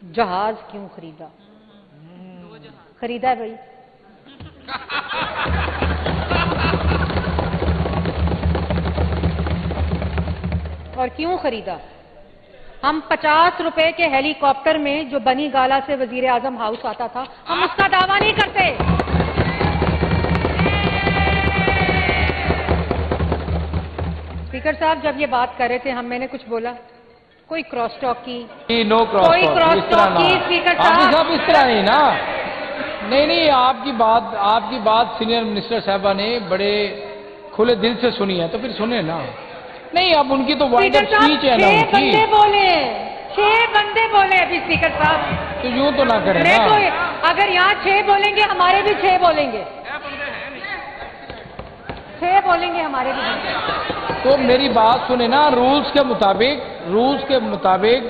जहाज क्यों खरीदा? खरीदा है भाई। और क्यों खरीदा? हम 50 रुपए के हेलीकॉप्टर में जो बनी गाला से वजीर आजम हाउस आता था, हम उसका दावा नहीं करते। स्पीकर साहब जब ये बात कर रहे थे, मैंने कुछ बोला? कोई क्रॉस टॉक की? नो क्रॉस कोई टॉक, क्रॉस इस तरह टॉक ना। की स्पीकर हाफिज साहब? साहब इस तरह नहीं ना। नहीं, आपकी बात सीनियर मिनिस्टर साहबा ने बड़े खुले दिल से सुनी है, तो फिर सुने ना। नहीं, अब उनकी तो वाइड अप स्पीच है ना उनकी। 6 बंदे बोले, 6 बंदे बोले अभी स्पीकर साहब। तो यूं तो ना करें ना। तो अगर यहाँ 6 बोलेंगे, हमारे भी 6 बोलेंगे। 6 बोलेंगे, हमारे भी। तो मेरी बात सुने ना। रूल्स के मुताबिक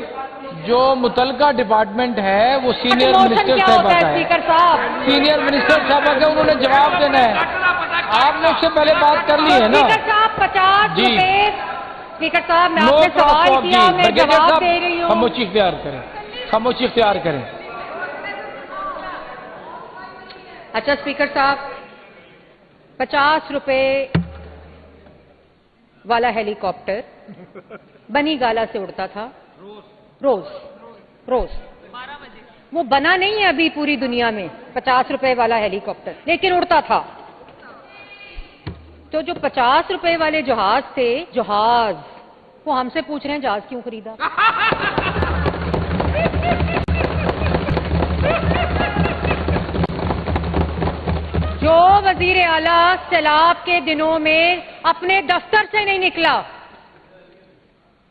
जो मुतलका डिपार्टमेंट है वो सीनियर मिनिस्टर साहब का है। स्पीकर साहब, सीनियर मिनिस्टर साहब का उन्होंने जवाब देना है। आपने उससे पहले बात कर ली है ना। स्पीकर साहब 50 जी। रुपए। स्पीकर साहब मैं नो आपसे क्रॉस सवाल टॉक किया, जी। मैं ब्रिगेडियर जवाब दे साहब रही हूँ। खामोशी इख्तियार करें, खामोशी इख्तियार करें। अच्छा स्पीकर साहब, 50 रुपए वाला हेलीकॉप्टर बनी गाला से उड़ता था रोज। वो बना नहीं है अभी पूरी दुनिया में 50 रुपए वाला हेलीकॉप्टर, लेकिन उड़ता था। तो जो 50 रुपए वाले जहाज थे, वो हमसे पूछ रहे हैं जहाज क्यों खरीदा? जो वजीर आला सैलाब के दिनों में अपने दफ्तर से नहीं निकला,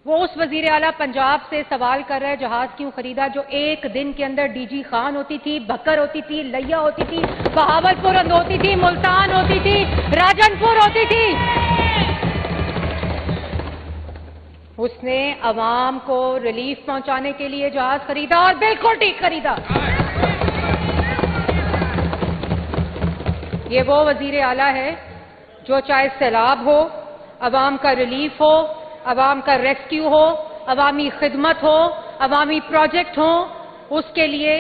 वो उस वजीर आला पंजाब से सवाल कर रहा है जहाज क्यों खरीदा, जो एक दिन के अंदर डीजी खान होती थी, बकर होती थी, लैया होती थी, बहावलपुर होती थी, मुल्तान होती थी, राजनपुर होती थी। उसने अवाम को रिलीफ पहुंचाने के लिए जहाज खरीदा, और बिल्कुल ठीक खरीदा। ये वो वजीर आला है जो चाहे सैलाब हो, अवाम का रिलीफ हो, अवाम का रेस्क्यू हो, अवामी खिदमत हो, अवामी प्रोजेक्ट हो, उसके लिए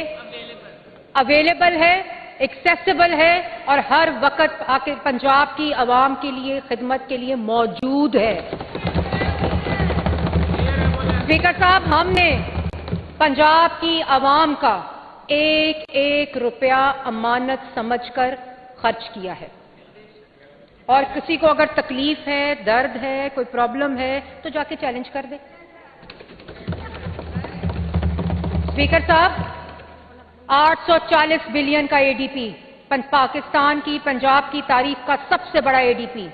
अवेलेबल है, एक्सेसिबल है, और हर वक्त आके पंजाब की अवाम के लिए खिदमत के लिए मौजूद है। स्पीकर साहब, हमने पंजाब की अवाम का एक एक रुपया अमानत समझकर खर्च किया है, और किसी को अगर तकलीफ है, दर्द है, कोई प्रॉब्लम है, तो जाके चैलेंज कर दे। स्पीकर साहब, 840 बिलियन का एडीपी, पाकिस्तान की पंजाब की तारीख का सबसे बड़ा एडीपी,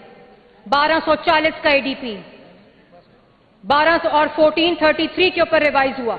1240 का एडीपी, 1200 और 1433 के ऊपर रिवाइज हुआ।